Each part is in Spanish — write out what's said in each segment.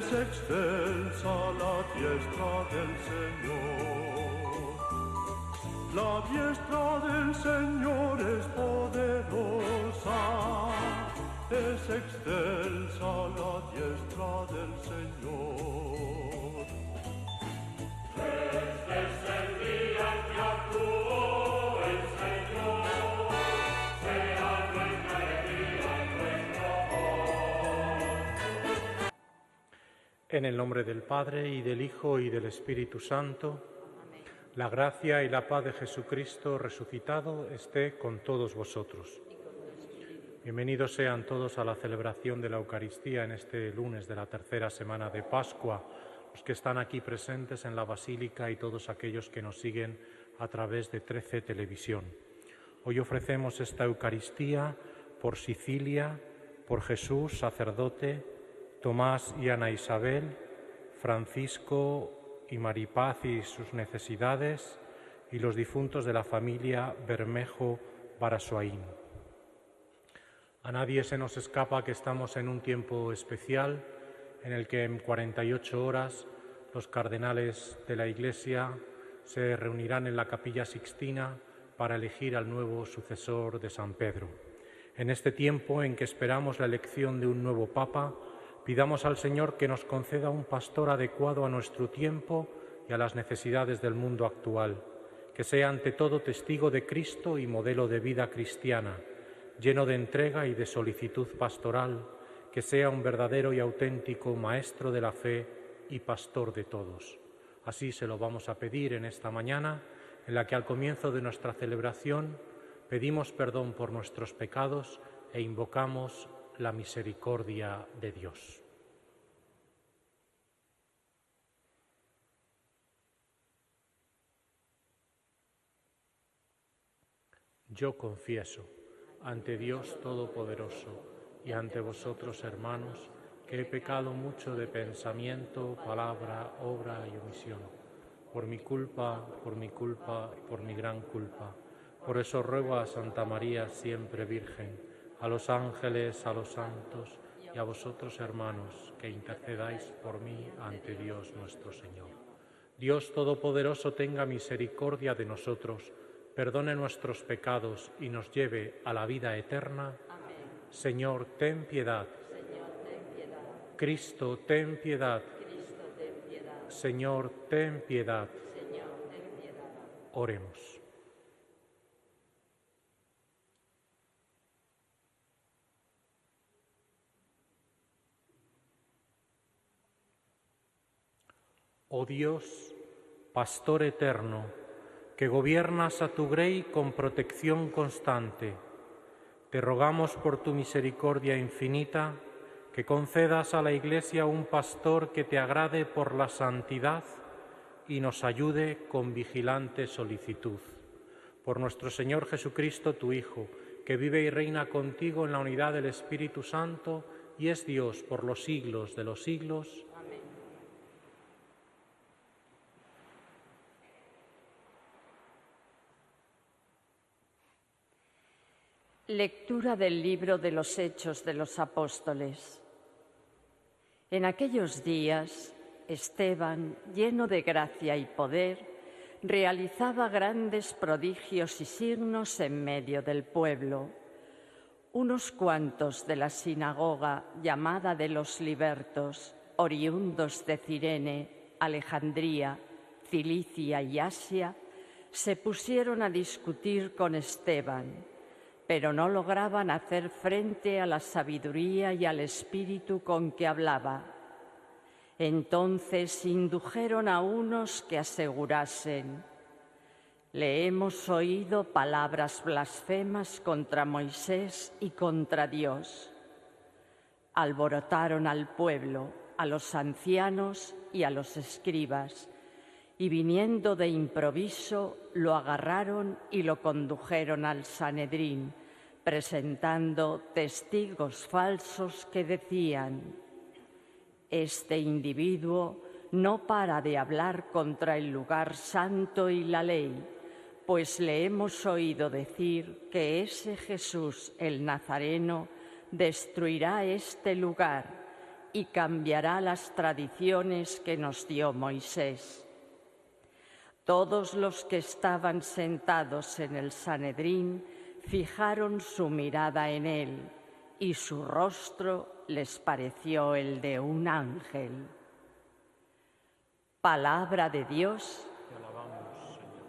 es excelsa la diestra del Señor. La diestra del Señor es poderosa, es excelsa la diestra del Señor. Este es el día en que actuó el Señor, sea nuestra alegría y nuestro gozo. En el nombre del Padre, y del Hijo, y del Espíritu Santo, amén. La gracia y la paz de Jesucristo resucitado esté con todos vosotros. Bienvenidos sean todos a la celebración de la Eucaristía en este lunes de la tercera semana de Pascua, los que están aquí presentes en la Basílica y todos aquellos que nos siguen a través de 13 Televisión. Hoy ofrecemos esta Eucaristía por Sicilia, por Jesús, sacerdote, Tomás y Ana Isabel, Francisco y Maripaz y sus necesidades, y los difuntos de la familia Bermejo Barasoaín. A nadie se nos escapa que estamos en un tiempo especial en el que en 48 horas los cardenales de la Iglesia se reunirán en la Capilla Sixtina para elegir al nuevo sucesor de San Pedro. En este tiempo en que esperamos la elección de un nuevo Papa, pidamos al Señor que nos conceda un pastor adecuado a nuestro tiempo y a las necesidades del mundo actual, que sea ante todo testigo de Cristo y modelo de vida cristiana, lleno de entrega y de solicitud pastoral, que sea un verdadero y auténtico maestro de la fe y pastor de todos. Así se lo vamos a pedir en esta mañana, en la que al comienzo de nuestra celebración pedimos perdón por nuestros pecados e invocamos la misericordia de Dios. Yo confieso ante Dios Todopoderoso y ante vosotros, hermanos, que he pecado mucho de pensamiento, palabra, obra y omisión. Por mi culpa, por mi gran culpa. Por eso ruego a Santa María, siempre Virgen, a los ángeles, a los santos y a vosotros, hermanos, que intercedáis por mí ante Dios nuestro Señor. Dios Todopoderoso tenga misericordia de nosotros, perdone nuestros pecados y nos lleve a la vida eterna. Amén. Señor, ten piedad. Señor, ten piedad. Cristo, ten piedad. Cristo, ten piedad. Señor, ten piedad. Señor, ten piedad. Oremos. Oh Dios, Pastor eterno, que gobiernas a tu grey con protección constante, te rogamos por tu misericordia infinita que concedas a la Iglesia un pastor que te agrade por la santidad y nos ayude con vigilante solicitud. Por nuestro Señor Jesucristo, tu Hijo, que vive y reina contigo en la unidad del Espíritu Santo y es Dios por los siglos de los siglos. Amén. Lectura del libro de los Hechos de los Apóstoles. En aquellos días, Esteban, lleno de gracia y poder, realizaba grandes prodigios y signos en medio del pueblo. Unos cuantos de la sinagoga llamada de los Libertos, oriundos de Cirene, Alejandría, Cilicia y Asia, se pusieron a discutir con Esteban, pero no lograban hacer frente a la sabiduría y al espíritu con que hablaba. Entonces indujeron a unos que asegurasen: «Le hemos oído palabras blasfemas contra Moisés y contra Dios». Alborotaron al pueblo, a los ancianos y a los escribas, y viniendo de improviso lo agarraron y lo condujeron al Sanedrín, presentando testigos falsos que decían: «Este individuo no para de hablar contra el lugar santo y la ley, pues le hemos oído decir que ese Jesús el Nazareno destruirá este lugar y cambiará las tradiciones que nos dio Moisés. Todos los que estaban sentados en el Sanedrín fijaron su mirada en él, y su rostro les pareció el de un ángel. Palabra de Dios. Te alabamos, Señor.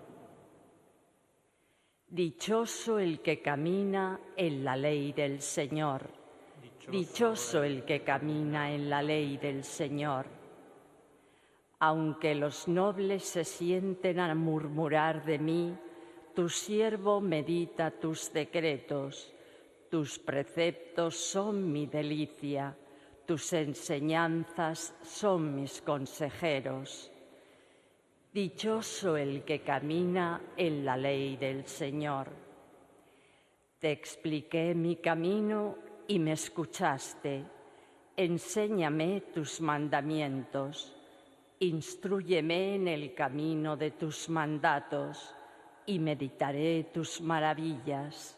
Dichoso el que camina en la ley del Señor. Dichoso el que camina en la ley del Señor. Aunque los nobles se sienten a murmurar de mí, tu siervo medita tus decretos. Tus preceptos son mi delicia, tus enseñanzas son mis consejeros. Dichoso el que camina en la ley del Señor. Te expliqué mi camino y me escuchaste. Enséñame tus mandamientos. Instrúyeme en el camino de tus mandatos y meditaré tus maravillas.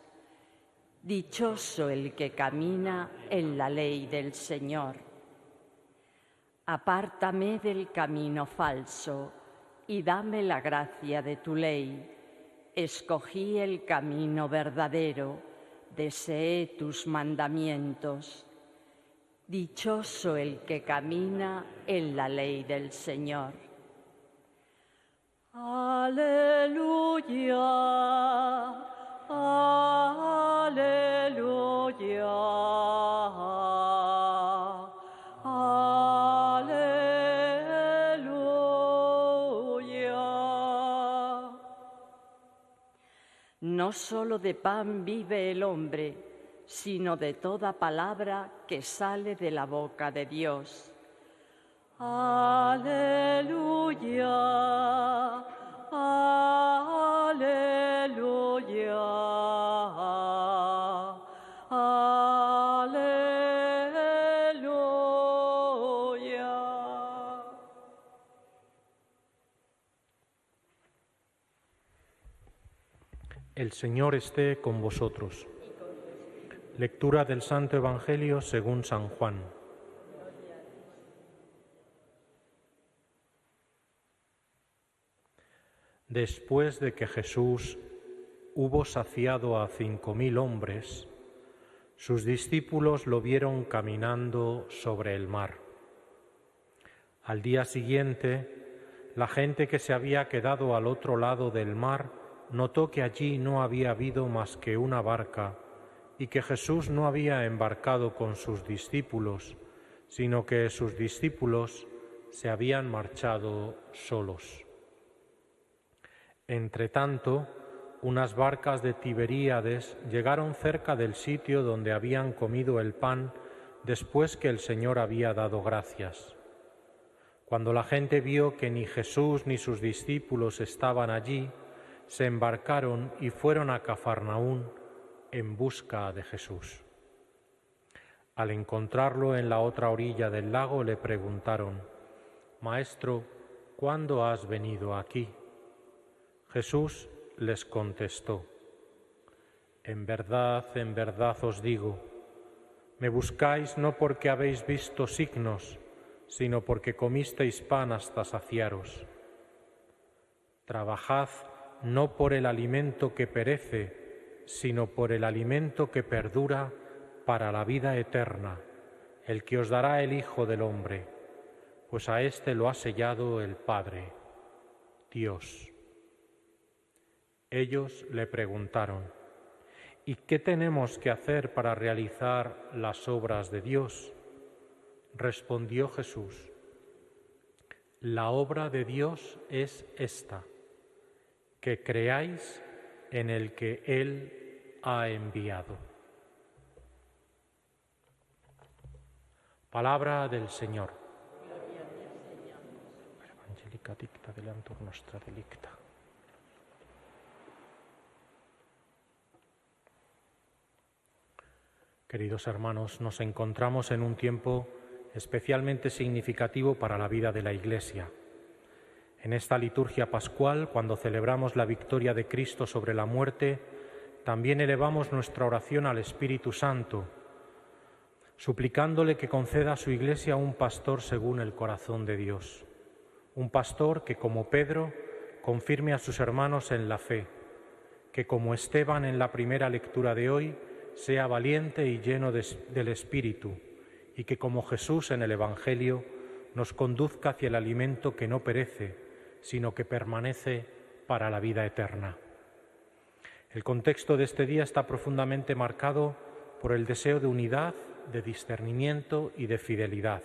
Dichoso el que camina en la ley del Señor. Apártame del camino falso y dame la gracia de tu ley. Escogí el camino verdadero, deseé tus mandamientos. Dichoso el que camina en la ley del Señor. Aleluya. Aleluya, aleluya. No solo de pan vive el hombre, sino de toda palabra que sale de la boca de Dios. Aleluya. Aleluya, aleluya. El Señor esté con vosotros. Lectura del Santo Evangelio según San Juan. Después de que Jesús hubo saciado a 5.000 hombres, sus discípulos lo vieron caminando sobre el mar. Al día siguiente, la gente que se había quedado al otro lado del mar notó que allí no había habido más que una barca y que Jesús no había embarcado con sus discípulos, sino que sus discípulos se habían marchado solos. Entretanto, unas barcas de Tiberíades llegaron cerca del sitio donde habían comido el pan después que el Señor había dado gracias. Cuando la gente vio que ni Jesús ni sus discípulos estaban allí, se embarcaron y fueron a Cafarnaún en busca de Jesús. Al encontrarlo en la otra orilla del lago, le preguntaron: «Maestro, ¿cuándo has venido aquí?» Jesús les contestó: en verdad os digo, me buscáis no porque habéis visto signos, sino porque comisteis pan hasta saciaros. Trabajad no por el alimento que perece, sino por el alimento que perdura para la vida eterna, el que os dará el Hijo del Hombre, pues a éste lo ha sellado el Padre, Dios. Ellos le preguntaron: ¿y qué tenemos que hacer para realizar las obras de Dios? Respondió Jesús: la obra de Dios es esta, que creáis en el que Él ha enviado. Palabra del Señor. Evangelica dicta delantur nostra delicta. Queridos hermanos, nos encontramos en un tiempo especialmente significativo para la vida de la Iglesia. En esta liturgia pascual, cuando celebramos la victoria de Cristo sobre la muerte, también elevamos nuestra oración al Espíritu Santo, suplicándole que conceda a su Iglesia un pastor según el corazón de Dios, un pastor que, como Pedro, confirme a sus hermanos en la fe, que, como Esteban en la primera lectura de hoy, sea valiente y lleno del Espíritu, y que, como Jesús en el Evangelio, nos conduzca hacia el alimento que no perece, sino que permanece para la vida eterna. El contexto de este día está profundamente marcado por el deseo de unidad, de discernimiento y de fidelidad.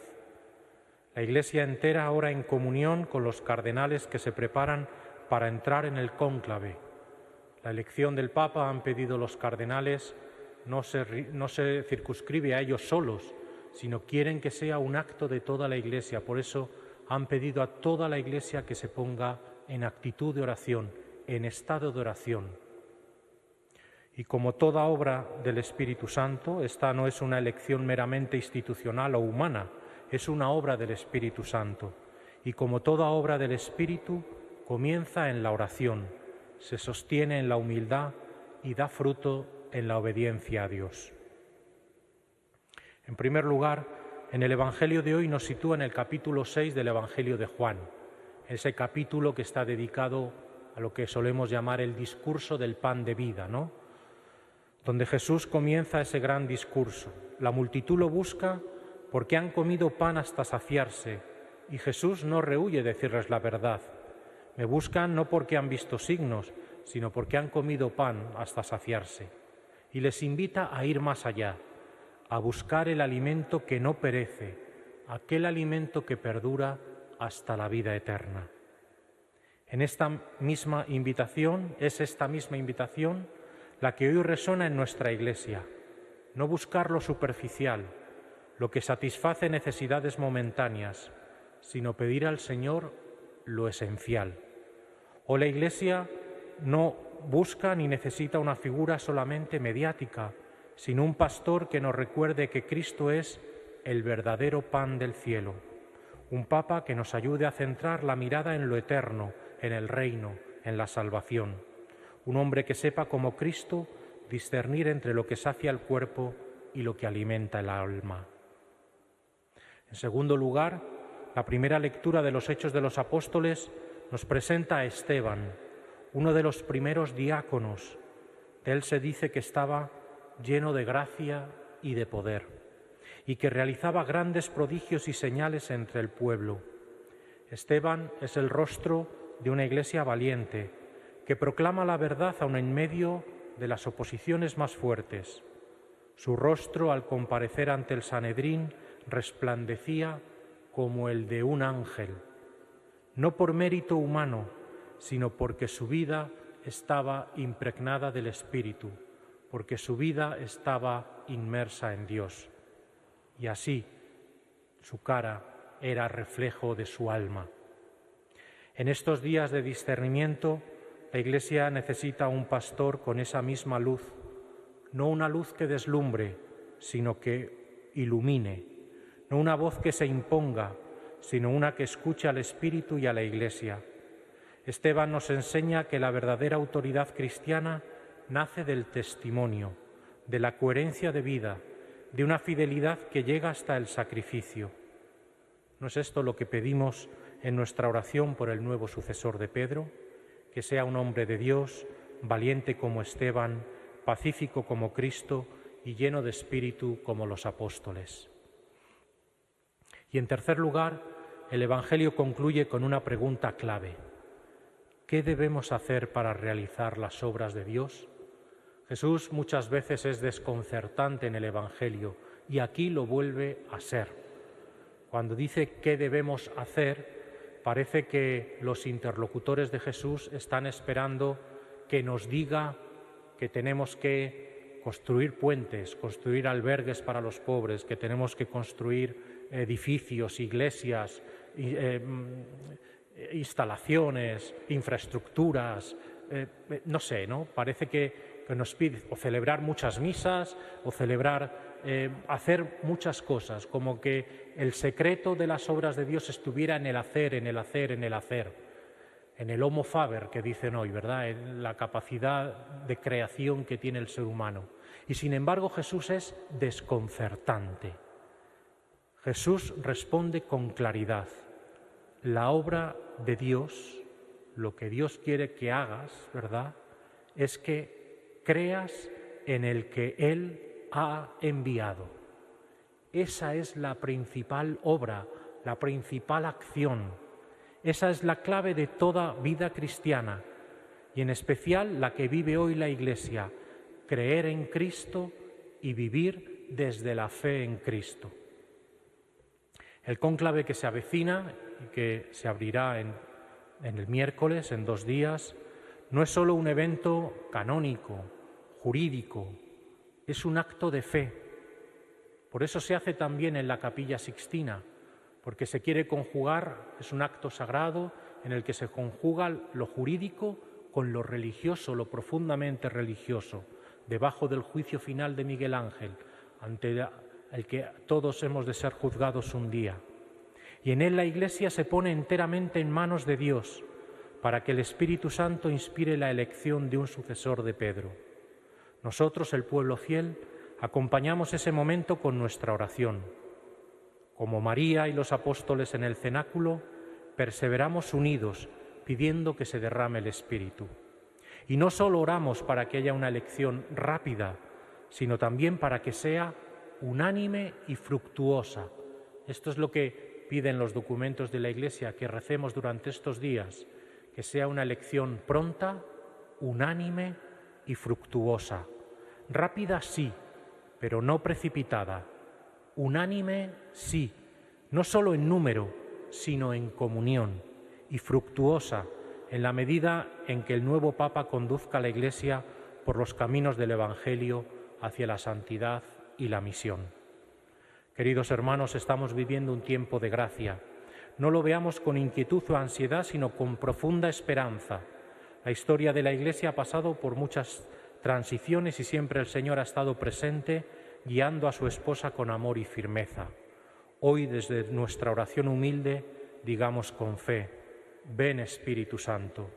La Iglesia entera ora en comunión con los cardenales que se preparan para entrar en el cónclave. La elección del Papa, han pedido los cardenales, no se circunscribe a ellos solos, sino quieren que sea un acto de toda la Iglesia. Por eso han pedido a toda la Iglesia que se ponga en actitud de oración, en estado de oración. Y como toda obra del Espíritu Santo, esta no es una elección meramente institucional o humana, es una obra del Espíritu Santo. Y como toda obra del Espíritu, comienza en la oración, se sostiene en la humildad y da fruto en la obediencia a Dios. En primer lugar, en el Evangelio de hoy nos sitúa en el capítulo 6 del Evangelio de Juan, ese capítulo que está dedicado a lo que solemos llamar el discurso del pan de vida, ¿no? Donde Jesús comienza ese gran discurso. La multitud lo busca porque han comido pan hasta saciarse, y Jesús no rehúye decirles la verdad. Me buscan no porque han visto signos, sino porque han comido pan hasta saciarse. Y les invita a ir más allá, a buscar el alimento que no perece, aquel alimento que perdura hasta la vida eterna. Es esta misma invitación la que hoy resuena en nuestra Iglesia. No buscar lo superficial, lo que satisface necesidades momentáneas, sino pedir al Señor lo esencial. O la Iglesia no busca ni necesita una figura solamente mediática, sino un pastor que nos recuerde que Cristo es el verdadero pan del cielo. Un Papa que nos ayude a centrar la mirada en lo eterno, en el reino, en la salvación. Un hombre que sepa, como Cristo, discernir entre lo que sacia el cuerpo y lo que alimenta el alma. En segundo lugar, la primera lectura de los Hechos de los Apóstoles nos presenta a Esteban, uno de los primeros diáconos. De él se dice que estaba lleno de gracia y de poder, y que realizaba grandes prodigios y señales entre el pueblo. Esteban es el rostro de una Iglesia valiente, que proclama la verdad aun en medio de las oposiciones más fuertes. Su rostro, al comparecer ante el Sanedrín, resplandecía como el de un ángel, no por mérito humano, sino porque su vida estaba impregnada del Espíritu, porque su vida estaba inmersa en Dios. Y así su cara era reflejo de su alma. En estos días de discernimiento, la Iglesia necesita un pastor con esa misma luz, no una luz que deslumbre, sino que ilumine, no una voz que se imponga, sino una que escuche al Espíritu y a la Iglesia. Esteban nos enseña que la verdadera autoridad cristiana nace del testimonio, de la coherencia de vida, de una fidelidad que llega hasta el sacrificio. ¿No es esto lo que pedimos en nuestra oración por el nuevo sucesor de Pedro? Que sea un hombre de Dios, valiente como Esteban, pacífico como Cristo y lleno de espíritu como los apóstoles. Y en tercer lugar, el Evangelio concluye con una pregunta clave. ¿Qué debemos hacer para realizar las obras de Dios? Jesús muchas veces es desconcertante en el Evangelio y aquí lo vuelve a ser. Cuando dice qué debemos hacer, parece que los interlocutores de Jesús están esperando que nos diga que tenemos que construir puentes, construir albergues para los pobres, que tenemos que construir edificios, iglesias, instalaciones, infraestructuras, no sé, ¿no? Parece que nos pide o celebrar muchas misas o hacer muchas cosas, como que el secreto de las obras de Dios estuviera en el hacer, en el hacer, en el hacer, en el homo faber que dicen hoy, ¿verdad? En la capacidad de creación que tiene el ser humano. Y sin embargo Jesús es desconcertante. Jesús responde con claridad. La obra de Dios, lo que Dios quiere que hagas, ¿verdad?, es que creas en el que Él ha enviado. Esa es la principal obra, la principal acción. Esa es la clave de toda vida cristiana y en especial la que vive hoy la Iglesia, creer en Cristo y vivir desde la fe en Cristo. El cónclave que se avecina y que se abrirá en el miércoles, en 2 días, no es solo un evento canónico, jurídico, es un acto de fe. Por eso se hace también en la Capilla Sixtina, porque se quiere conjugar, es un acto sagrado en el que se conjuga lo jurídico con lo religioso, lo profundamente religioso, debajo del juicio final de Miguel Ángel, ante el que todos hemos de ser juzgados un día. Y en él la Iglesia se pone enteramente en manos de Dios para que el Espíritu Santo inspire la elección de un sucesor de Pedro. Nosotros, el pueblo fiel, acompañamos ese momento con nuestra oración. Como María y los apóstoles en el cenáculo, perseveramos unidos pidiendo que se derrame el Espíritu. Y no solo oramos para que haya una elección rápida, sino también para que sea unánime y fructuosa. Esto es lo que piden los documentos de la Iglesia, que recemos durante estos días, que sea una elección pronta, unánime y fructuosa. Rápida sí, pero no precipitada. Unánime sí, no solo en número, sino en comunión, y fructuosa en la medida en que el nuevo Papa conduzca a la Iglesia por los caminos del Evangelio hacia la santidad y la misión. Queridos hermanos, estamos viviendo un tiempo de gracia. No lo veamos con inquietud o ansiedad, sino con profunda esperanza. La historia de la Iglesia ha pasado por muchas transiciones y siempre el Señor ha estado presente, guiando a su esposa con amor y firmeza. Hoy, desde nuestra oración humilde, digamos con fe: ven, Espíritu Santo,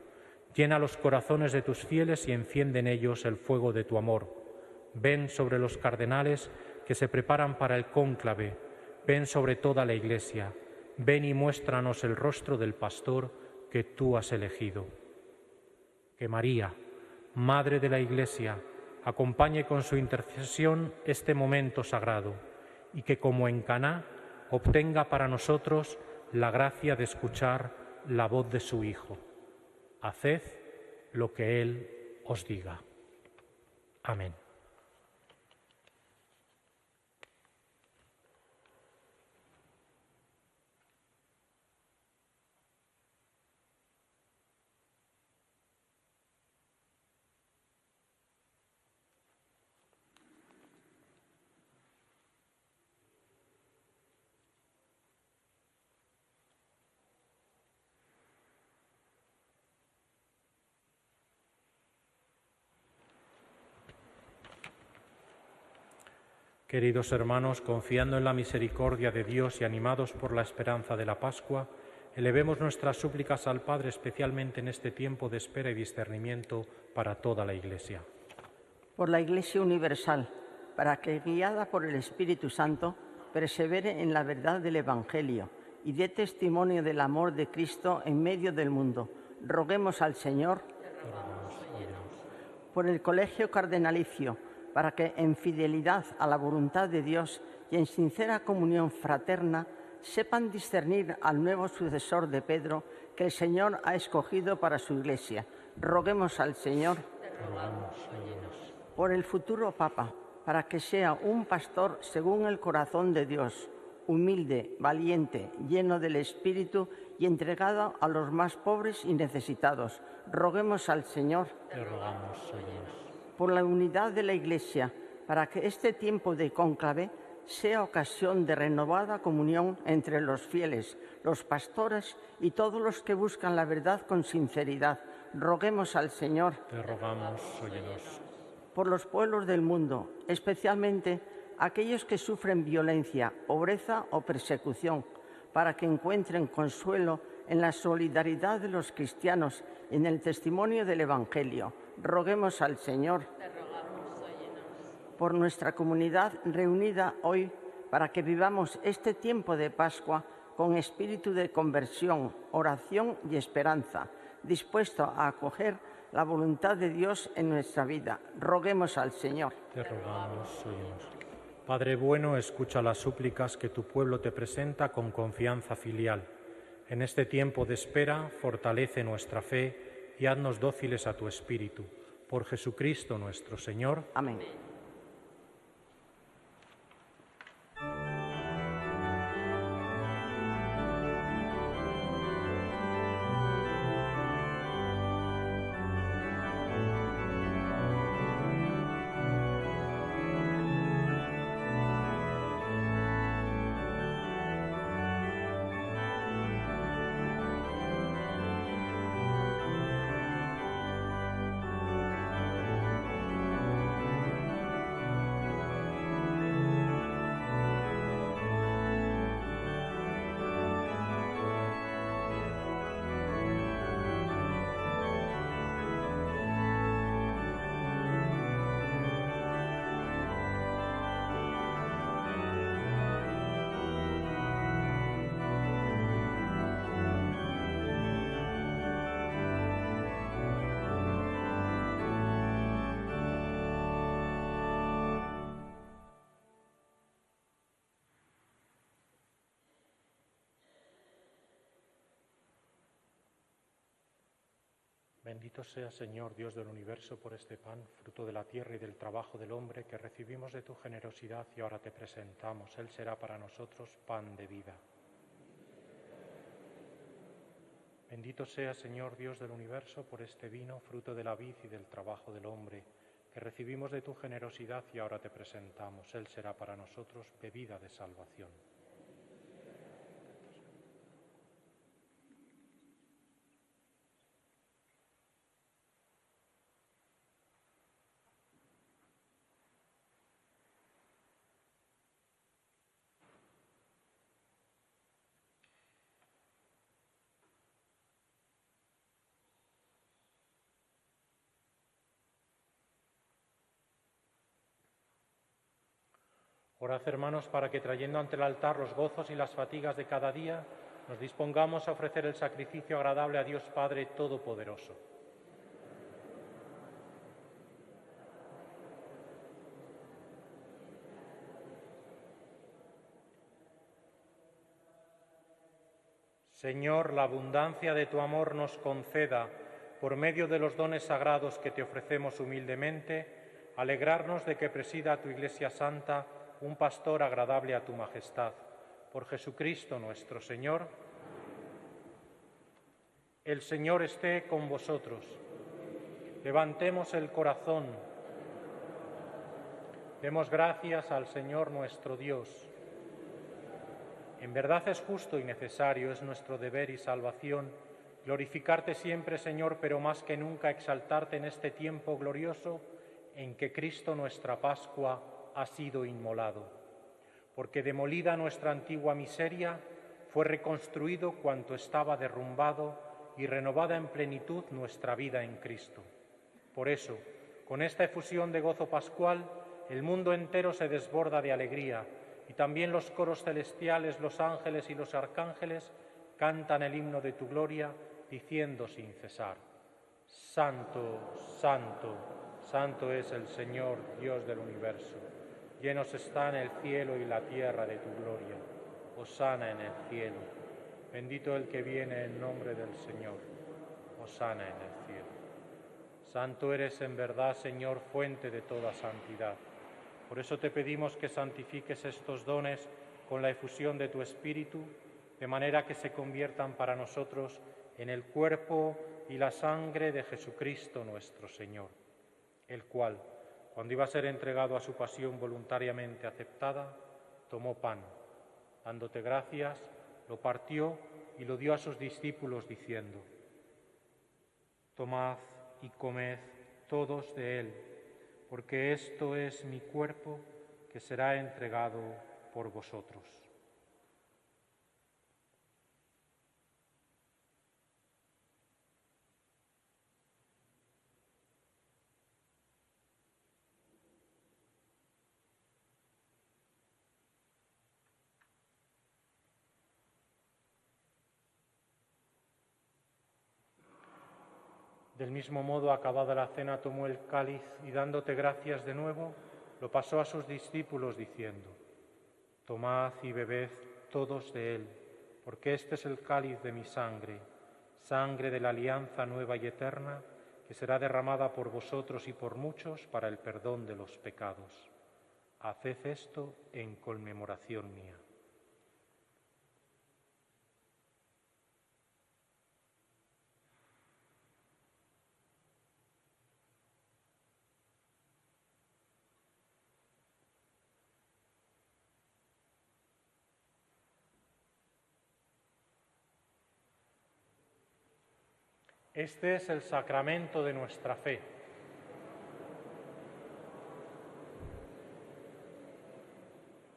llena los corazones de tus fieles y enciende en ellos el fuego de tu amor. Ven sobre los cardenales que se preparan para el cónclave, ven sobre toda la Iglesia, ven y muéstranos el rostro del pastor que tú has elegido. Que María, Madre de la Iglesia, acompañe con su intercesión este momento sagrado y que, como en Caná, obtenga para nosotros la gracia de escuchar la voz de su Hijo. Haced lo que Él os diga. Amén. Queridos hermanos, confiando en la misericordia de Dios y animados por la esperanza de la Pascua, elevemos nuestras súplicas al Padre, especialmente en este tiempo de espera y discernimiento para toda la Iglesia. Por la Iglesia universal, para que, guiada por el Espíritu Santo, persevere en la verdad del Evangelio y dé testimonio del amor de Cristo en medio del mundo. Roguemos al Señor. Por el Colegio Cardenalicio, para que, en fidelidad a la voluntad de Dios y en sincera comunión fraterna, sepan discernir al nuevo sucesor de Pedro que el Señor ha escogido para su Iglesia. Roguemos al Señor. Por el futuro Papa, para que sea un pastor según el corazón de Dios, humilde, valiente, lleno del Espíritu y entregado a los más pobres y necesitados. Roguemos al Señor. Te rogamos, Señor. Por la unidad de la Iglesia, para que este tiempo de cónclave sea ocasión de renovada comunión entre los fieles, los pastores y todos los que buscan la verdad con sinceridad. Roguemos al Señor. Te rogamos, óyenos. Por los pueblos del mundo, especialmente aquellos que sufren violencia, pobreza o persecución, para que encuentren consuelo en la solidaridad de los cristianos y en el testimonio del Evangelio. Roguemos al Señor. Por nuestra comunidad reunida hoy para que vivamos este tiempo de Pascua con espíritu de conversión, oración y esperanza, dispuesto a acoger la voluntad de Dios en nuestra vida. Roguemos al Señor. Te rogamos, oímos. Padre bueno, escucha las súplicas que tu pueblo te presenta con confianza filial. En este tiempo de espera, fortalece nuestra fe y haznos dóciles a tu espíritu. Por Jesucristo nuestro Señor. Amén. Bendito sea, Señor, Dios del universo, por este pan, fruto de la tierra y del trabajo del hombre, que recibimos de tu generosidad y ahora te presentamos. Él será para nosotros pan de vida. Bendito sea, Señor, Dios del universo, por este vino, fruto de la vid y del trabajo del hombre, que recibimos de tu generosidad y ahora te presentamos. Él será para nosotros bebida de salvación. Orad, hermanos, para que trayendo ante el altar los gozos y las fatigas de cada día, nos dispongamos a ofrecer el sacrificio agradable a Dios Padre Todopoderoso. Señor, la abundancia de tu amor nos conceda, por medio de los dones sagrados que te ofrecemos humildemente, alegrarnos de que presida tu Iglesia Santa un pastor agradable a tu majestad. Por Jesucristo nuestro Señor. El Señor esté con vosotros. Levantemos el corazón. Demos gracias al Señor nuestro Dios. En verdad es justo y necesario, es nuestro deber y salvación, glorificarte siempre, Señor, pero más que nunca exaltarte en este tiempo glorioso en que Cristo, nuestra Pascua, ha sido inmolado. Porque demolida nuestra antigua miseria, fue reconstruido cuanto estaba derrumbado y renovada en plenitud nuestra vida en Cristo. Por eso, con esta efusión de gozo pascual, el mundo entero se desborda de alegría y también los coros celestiales, los ángeles y los arcángeles cantan el himno de tu gloria, diciendo sin cesar: Santo, Santo, Santo es el Señor, Dios del universo. Llenos están el cielo y la tierra de tu gloria. Hosana en el cielo. Bendito el que viene en nombre del Señor. Hosana en el cielo. Santo eres en verdad, Señor, fuente de toda santidad. Por eso te pedimos que santifiques estos dones con la efusión de tu Espíritu, de manera que se conviertan para nosotros en el cuerpo y la sangre de Jesucristo nuestro Señor, el cual, cuando iba a ser entregado a su pasión voluntariamente aceptada, tomó pan, dándote gracias, lo partió y lo dio a sus discípulos diciendo: Tomad y comed todos de él, porque esto es mi cuerpo que será entregado por vosotros. Del mismo modo, acabada la cena, tomó el cáliz y dándote gracias de nuevo, lo pasó a sus discípulos diciendo: Tomad y bebed todos de él, porque este es el cáliz de mi sangre, sangre de la alianza nueva y eterna, que será derramada por vosotros y por muchos para el perdón de los pecados. Haced esto en conmemoración mía. Este es el sacramento de nuestra fe.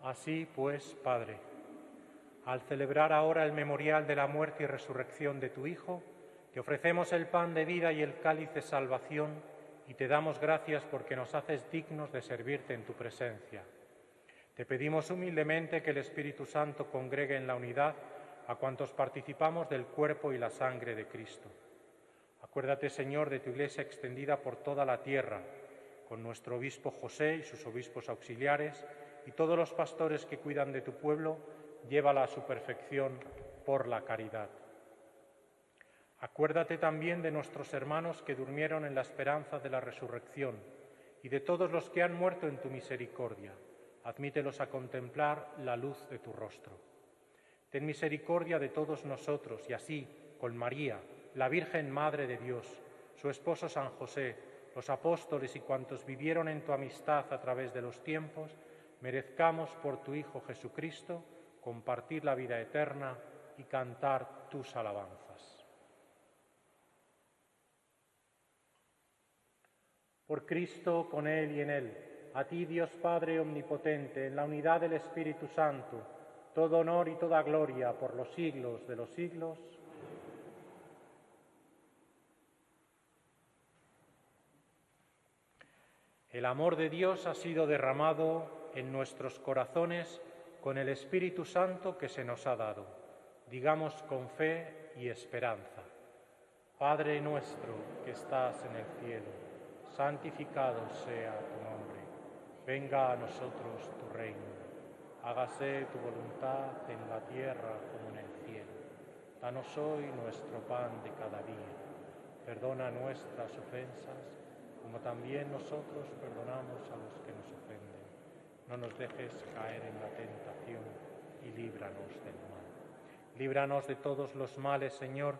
Así pues, Padre, al celebrar ahora el memorial de la muerte y resurrección de tu Hijo, te ofrecemos el pan de vida y el cáliz de salvación y te damos gracias porque nos haces dignos de servirte en tu presencia. Te pedimos humildemente que el Espíritu Santo congregue en la unidad a cuantos participamos del cuerpo y la sangre de Cristo. Acuérdate, Señor, de tu Iglesia extendida por toda la tierra, con nuestro obispo José y sus obispos auxiliares y todos los pastores que cuidan de tu pueblo, llévala a su perfección por la caridad. Acuérdate también de nuestros hermanos que durmieron en la esperanza de la resurrección y de todos los que han muerto en tu misericordia. Admítelos a contemplar la luz de tu rostro. Ten misericordia de todos nosotros y así, con María, la Virgen Madre de Dios, su esposo San José, los apóstoles y cuantos vivieron en tu amistad a través de los tiempos, merezcamos por tu Hijo Jesucristo compartir la vida eterna y cantar tus alabanzas. Por Cristo, con Él y en Él, a ti, Dios Padre omnipotente, en la unidad del Espíritu Santo, todo honor y toda gloria por los siglos de los siglos. El amor de Dios ha sido derramado en nuestros corazones con el Espíritu Santo que se nos ha dado. Digamos con fe y esperanza: Padre nuestro que estás en el cielo, santificado sea tu nombre. Venga a nosotros tu reino. Hágase tu voluntad en la tierra como en el cielo. Danos hoy nuestro pan de cada día. Perdona nuestras ofensas, como también nosotros perdonamos a los que nos ofenden. No nos dejes caer en la tentación y líbranos del mal. Líbranos de todos los males, Señor,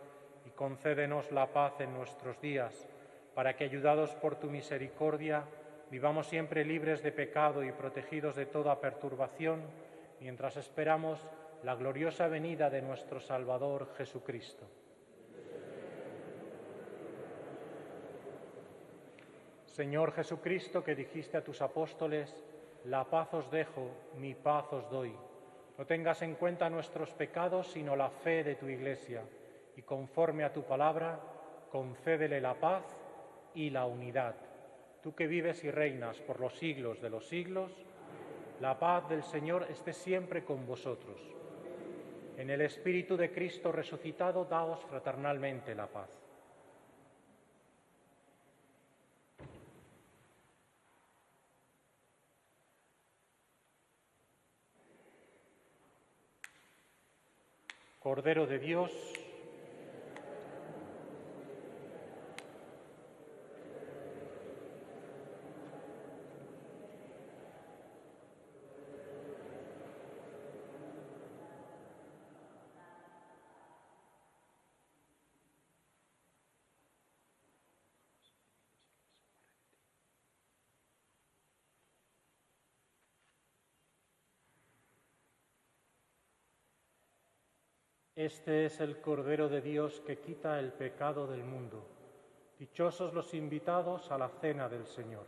y concédenos la paz en nuestros días, para que, ayudados por tu misericordia, vivamos siempre libres de pecado y protegidos de toda perturbación, mientras esperamos la gloriosa venida de nuestro Salvador Jesucristo. Señor Jesucristo, que dijiste a tus apóstoles: la paz os dejo, mi paz os doy. No tengas en cuenta nuestros pecados, sino la fe de tu Iglesia, y conforme a tu palabra, concédele la paz y la unidad. Tú que vives y reinas por los siglos de los siglos, la paz del Señor esté siempre con vosotros. En el Espíritu de Cristo resucitado, daos fraternalmente la paz. Cordero de Dios, este es el Cordero de Dios que quita el pecado del mundo. Dichosos los invitados a la cena del Señor.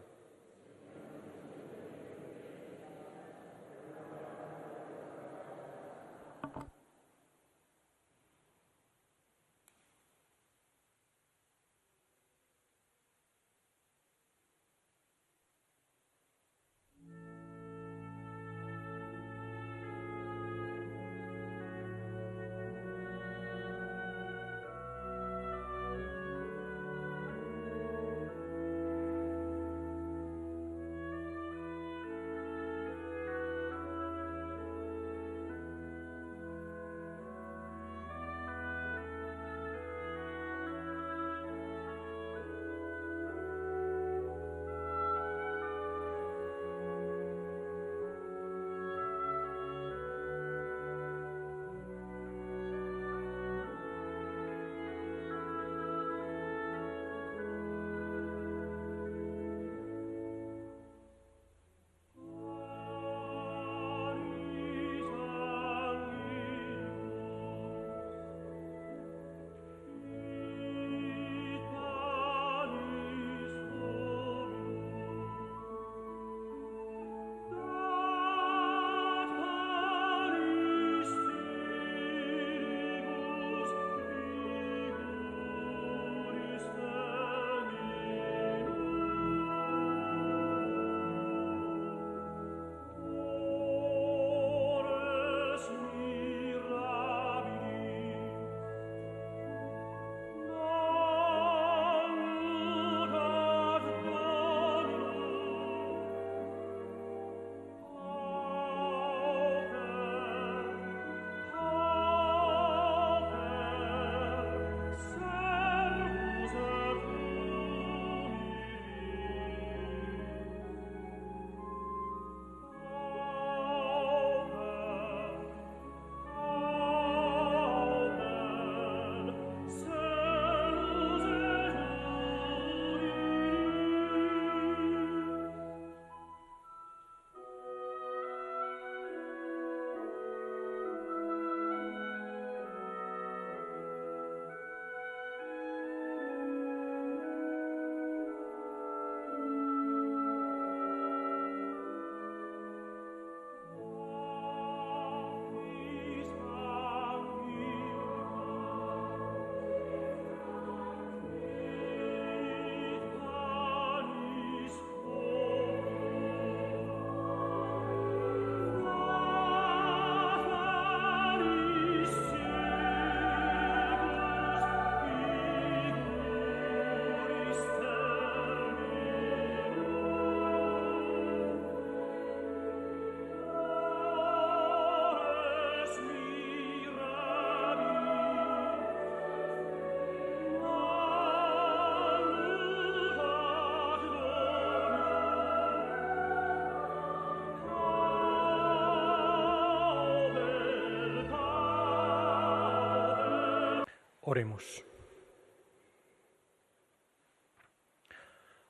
Oremos.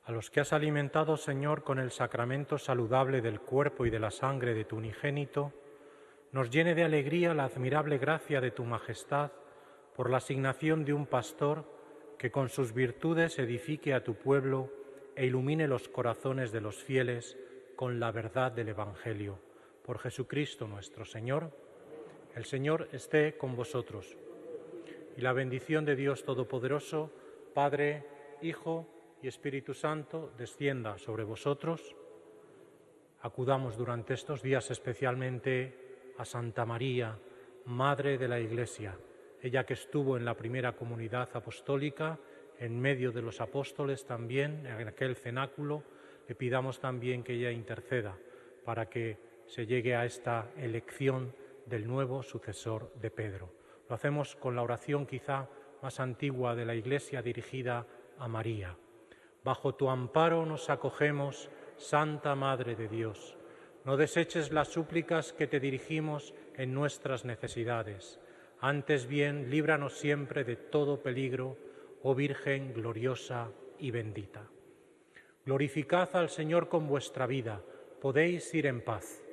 A los que has alimentado, Señor, con el sacramento saludable del cuerpo y de la sangre de tu unigénito, nos llene de alegría la admirable gracia de tu majestad por la asignación de un pastor que con sus virtudes edifique a tu pueblo e ilumine los corazones de los fieles con la verdad del Evangelio. Por Jesucristo nuestro Señor. El Señor esté con vosotros. Y la bendición de Dios Todopoderoso, Padre, Hijo y Espíritu Santo, descienda sobre vosotros. Acudamos durante estos días especialmente a Santa María, Madre de la Iglesia, ella que estuvo en la primera comunidad apostólica, en medio de los apóstoles también, en aquel cenáculo. Le pidamos también que ella interceda para que se llegue a esta elección del nuevo sucesor de Pedro. Lo hacemos con la oración quizá más antigua de la Iglesia dirigida a María. Bajo tu amparo nos acogemos, Santa Madre de Dios. No deseches las súplicas que te dirigimos en nuestras necesidades. Antes bien, líbranos siempre de todo peligro, oh Virgen gloriosa y bendita. Glorificad al Señor con vuestra vida. Podéis ir en paz.